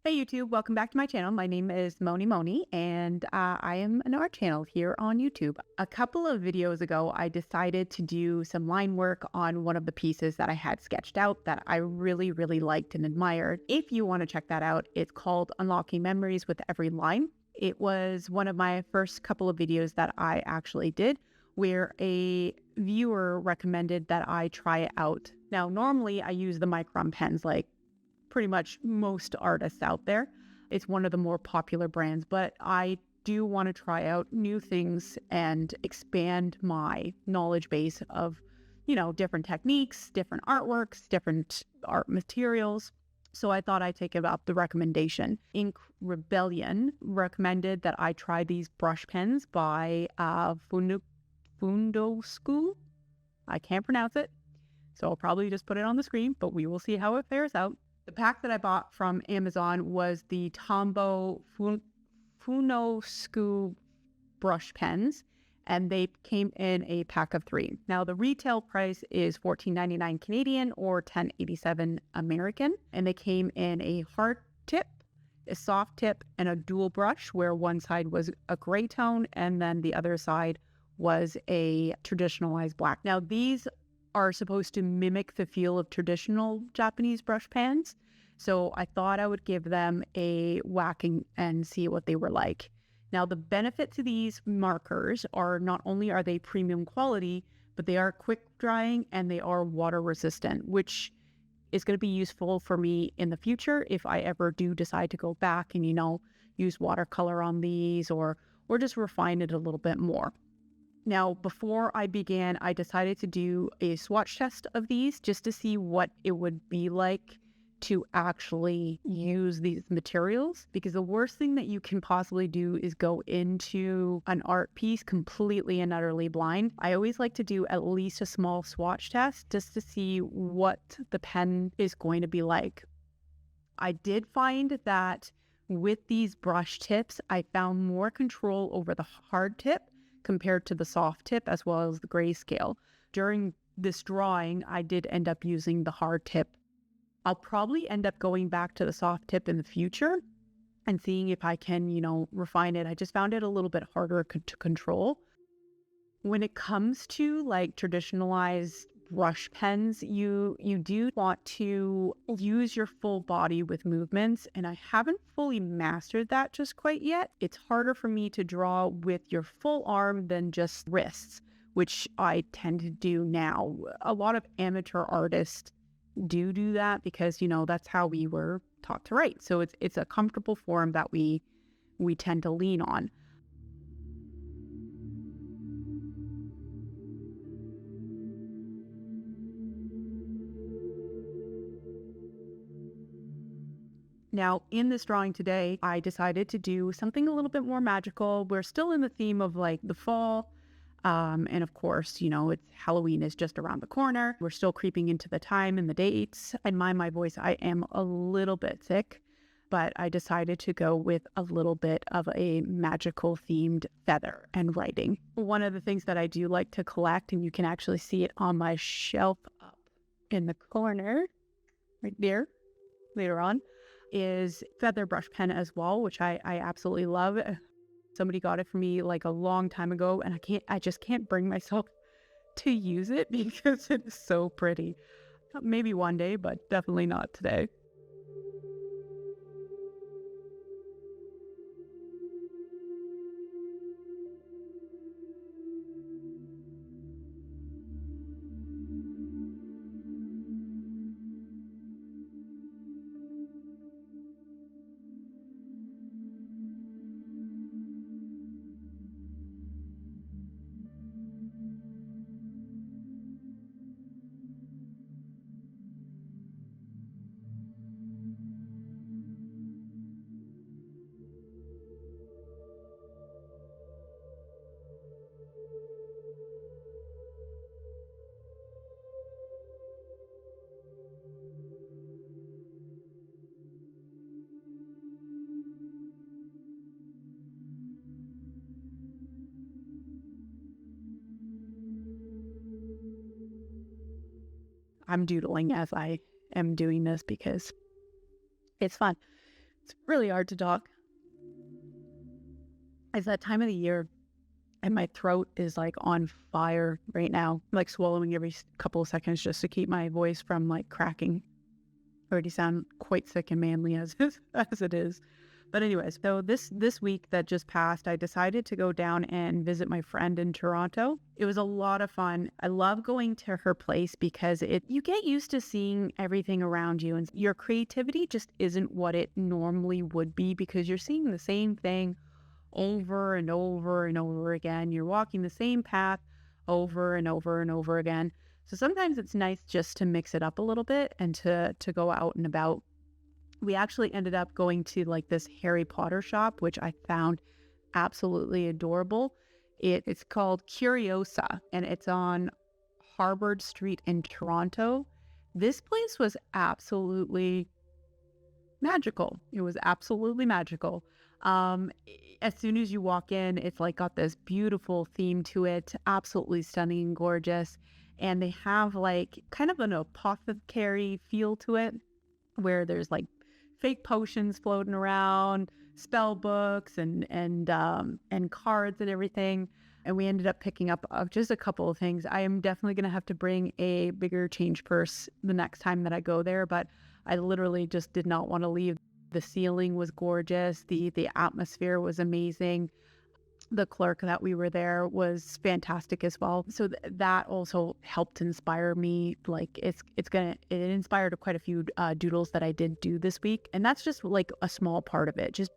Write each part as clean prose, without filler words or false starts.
Hey YouTube, welcome back to my channel. My name is moneemonee and I am an art channel here on YouTube. A couple of videos ago, I decided to do some line work on one of the pieces that I had sketched out that I really liked and admired. If you want to check that out, it's called Unlocking Memories with Every Line. It was one of my first couple of videos that I actually did where a viewer recommended that I try it out. Now, normally I use the micron pens like pretty much most artists out there. It's one of the more popular brands, but I do want to try out new things and expand my knowledge base of, different techniques, different artworks, different art materials. So I thought I'd take up the recommendation. Ink Rebellion recommended that I try these brush pens by Fudenosuke. I can't pronounce it, so I'll probably just put it on the screen, but we will see how it fares out. The pack that I bought from Amazon was the Tombow Brush Brush Pens, and they came in a pack of 3. Now, the retail price is $14.99 Canadian or $10.87 American, and they came in a hard tip, a soft tip, and a dual brush, where one side was a gray tone and then the other side was a traditionalized black. Now, these are supposed to mimic the feel of traditional Japanese brush pans. So I thought I would give them a whacking and see what they were like. Now, the benefit to these markers are not only are they premium quality, but they are quick drying and they are water resistant, which is going to be useful for me in the future if I ever do decide to go back and, use watercolor on these or just refine it a little bit more. Now, before I began, I decided to do a swatch test of these just to see what it would be like to actually use these materials, because the worst thing that you can possibly do is go into an art piece completely and utterly blind. I always like to do at least a small swatch test just to see what the pen is going to be like. I did find that with these brush tips, I found more control over the hard tip compared to the soft tip as well as the grayscale. During this drawing, I did end up using the hard tip. I'll probably end up going back to the soft tip in the future and seeing if I can, refine it. I just found it a little bit harder to control. When it comes to like traditionalized brush pens, you do want to use your full body with movements, and I haven't fully mastered that just quite yet. It's harder for me to draw with your full arm than just wrists, which I tend to do now. A lot of amateur artists do that because, that's how we were taught to write. So it's a comfortable form that we tend to lean on. Now, in this drawing today, I decided to do something a little bit more magical. We're still in the theme of like the fall. And of course, it's Halloween is just around the corner. We're still creeping into the time and the dates. And mind my voice, I am a little bit sick, but I decided to go with a little bit of a magical themed feather and writing. One of the things that I do like to collect, and you can actually see it on my shelf up in the corner right there later on, is feather brush pen as well, which I absolutely love. Somebody got it for me like a long time ago, and I just can't bring myself to use it because it's so pretty. Maybe one day, but definitely not today. I'm doodling as I am doing this because it's fun. It's really hard to talk. It's that time of the year and my throat is like on fire right now. I'm like swallowing every couple of seconds just to keep my voice from like cracking. I already sound quite sick and manly as it is. But anyways, so this week that just passed, I decided to go down and visit my friend in Toronto. It was a lot of fun. I love going to her place because you get used to seeing everything around you, and your creativity just isn't what it normally would be because you're seeing the same thing over and over and over again. You're walking the same path over and over and over again. So sometimes it's nice just to mix it up a little bit and to go out and about. We actually ended up going to like this Harry Potter shop, which I found absolutely adorable. It's called Curiosa, and it's on Harvard Street in Toronto. This place was absolutely magical. It was absolutely magical. As soon as you walk in, it's like got this beautiful theme to it, absolutely stunning and gorgeous. And they have like kind of an apothecary feel to it, where there's like fake potions floating around, spell books and cards and everything. And we ended up picking up just a couple of things. I am definitely going to have to bring a bigger change purse the next time that I go there, but I literally just did not want to leave. The ceiling was gorgeous. The atmosphere was amazing. The clerk that we were there was fantastic as well. So that also helped inspire me. Like it inspired quite a few doodles that I did do this week. And that's just like a small part of it. Just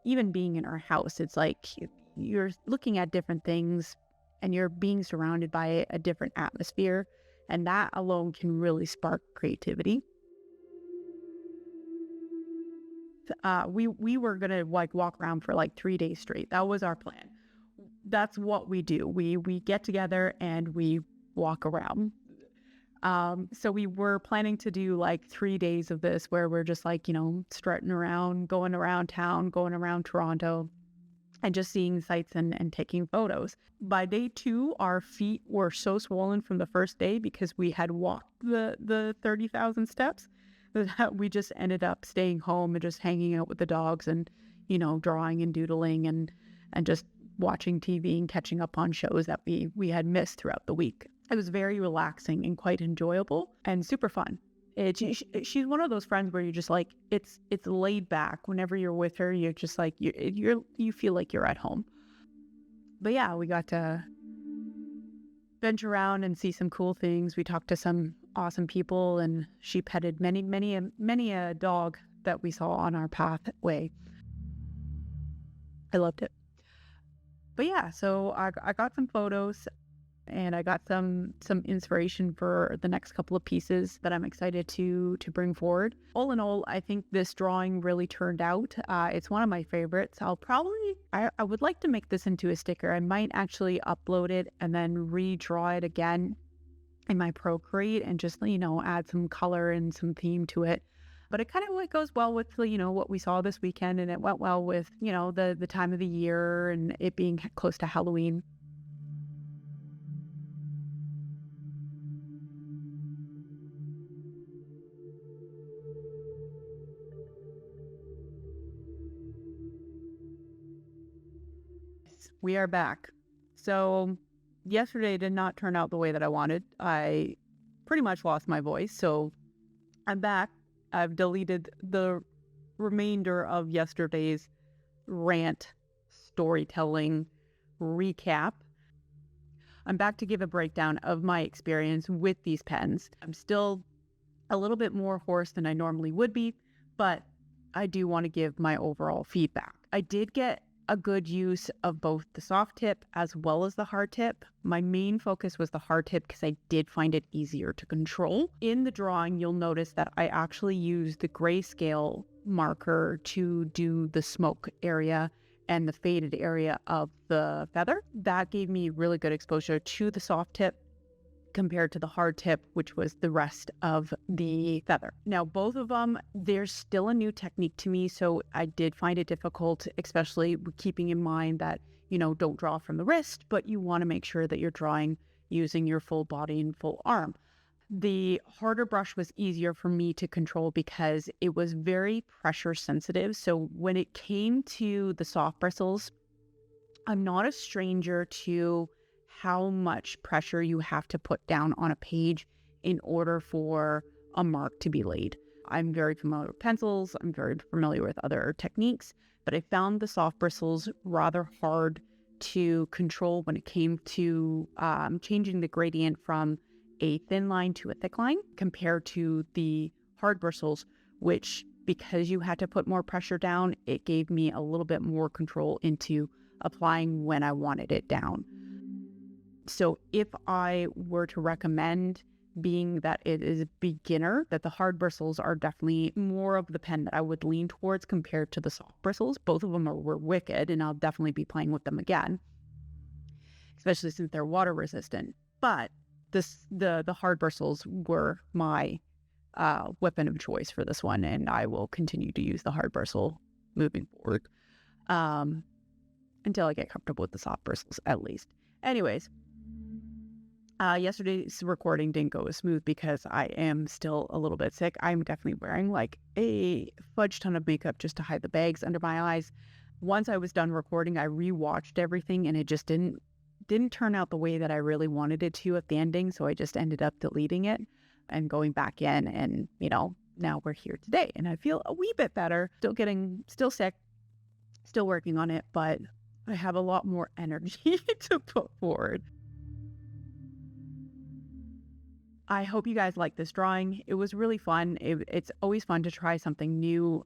even being in our house, it's like you're looking at different things and you're being surrounded by a different atmosphere. And that alone can really spark creativity. We were gonna like walk around for like 3 days straight. That was our plan. That's what we do. We get together and we walk around. So we were planning to do like 3 days of this where we're just like, strutting around, going around town, going around Toronto and just seeing sights and taking photos. By day 2, our feet were so swollen from the first day because we had walked the 30,000 steps that we just ended up staying home and just hanging out with the dogs and, drawing and doodling and just watching TV and catching up on shows that we had missed throughout the week. It was very relaxing and quite enjoyable and super fun. She's one of those friends where you're just like, it's laid back. Whenever you're with her, you're just like, you feel like you're at home. But yeah, we got to venture around and see some cool things. We talked to some awesome people and she petted many a dog that we saw on our pathway. I loved it. But yeah, so I got some photos and I got some inspiration for the next couple of pieces that I'm excited to bring forward. All in all, I think this drawing really turned out. It's one of my favorites. I would like to make this into a sticker. I might actually upload it and then redraw it again in my Procreate and just, add some color and some theme to it. But it kind of goes well with, what we saw this weekend, and it went well with, the time of the year and it being close to Halloween. We are back. So yesterday did not turn out the way that I wanted. I pretty much lost my voice. So I'm back. I've deleted the remainder of yesterday's rant, storytelling, recap. I'm back to give a breakdown of my experience with these pens. I'm still a little bit more hoarse than I normally would be, but I do want to give my overall feedback. I did get a good use of both the soft tip as well as the hard tip. My main focus was the hard tip because I did find it easier to control. In the drawing, you'll notice that I actually used the grayscale marker to do the smoke area and the faded area of the feather. That gave me really good exposure to the soft tip compared to the hard tip, which was the rest of the feather. Now, both of them, there's still a new technique to me, so I did find it difficult, especially keeping in mind that, don't draw from the wrist, but you want to make sure that you're drawing using your full body and full arm. The harder brush was easier for me to control because it was very pressure sensitive. So when it came to the soft bristles, I'm not a stranger to how much pressure you have to put down on a page in order for a mark to be laid. I'm very familiar with pencils. I'm very familiar with other techniques, but I found the soft bristles rather hard to control when it came to changing the gradient from a thin line to a thick line compared to the hard bristles, which, because you had to put more pressure down, it gave me a little bit more control into applying when I wanted it down. So if I were to recommend, being that it is a beginner, that the hard bristles are definitely more of the pen that I would lean towards compared to the soft bristles. Both of them were wicked, and I'll definitely be playing with them again, especially since they're water resistant. But the hard bristles were my weapon of choice for this one, and I will continue to use the hard bristle moving forward until I get comfortable with the soft bristles, at least. Anyways, yesterday's recording didn't go as smooth because I am still a little bit sick. I'm definitely wearing like a fudge ton of makeup just to hide the bags under my eyes. Once I was done recording, I rewatched everything, and it just didn't turn out the way that I really wanted it to at the ending. So I just ended up deleting it and going back in, and now we're here today, and I feel a wee bit better. Still sick, still working on it, but I have a lot more energy to put forward. I hope you guys like this drawing. It was really fun. It's always fun to try something new,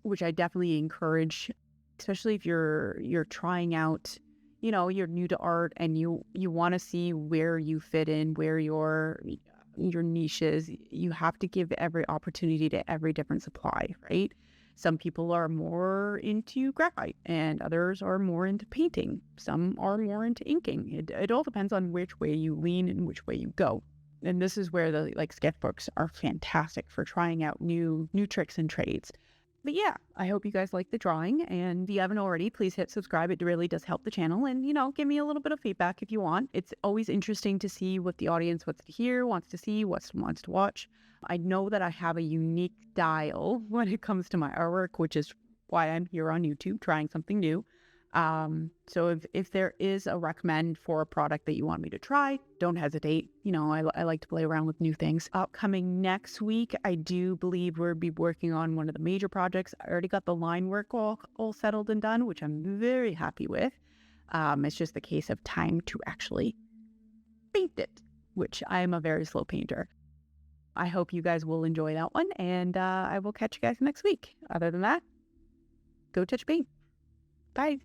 which I definitely encourage, especially if you're trying out, you're new to art and you want to see where you fit in, where your niche is. You have to give every opportunity to every different supply, right? Some people are more into graphite and others are more into painting. Some are more into inking. It all depends on which way you lean and which way you go. And this is where the sketchbooks are fantastic for trying out new tricks and trades. But yeah, I hope you guys like the drawing, and if you haven't already, please hit subscribe. It really does help the channel, and give me a little bit of feedback if you want. It's always interesting to see what the audience wants to hear, wants to see, wants to watch. I know that I have a unique style when it comes to my artwork, which is why I'm here on YouTube trying something new. So if there is a recommend for a product that you want me to try, don't hesitate. I like to play around with new things. Upcoming next week, I do believe we'll be working on one of the major projects. I already got the line work all settled and done, which I'm very happy with. It's just the case of time to actually paint it, which I am a very slow painter. I hope you guys will enjoy that one, and I will catch you guys next week. Other than that, go touch paint. Bye.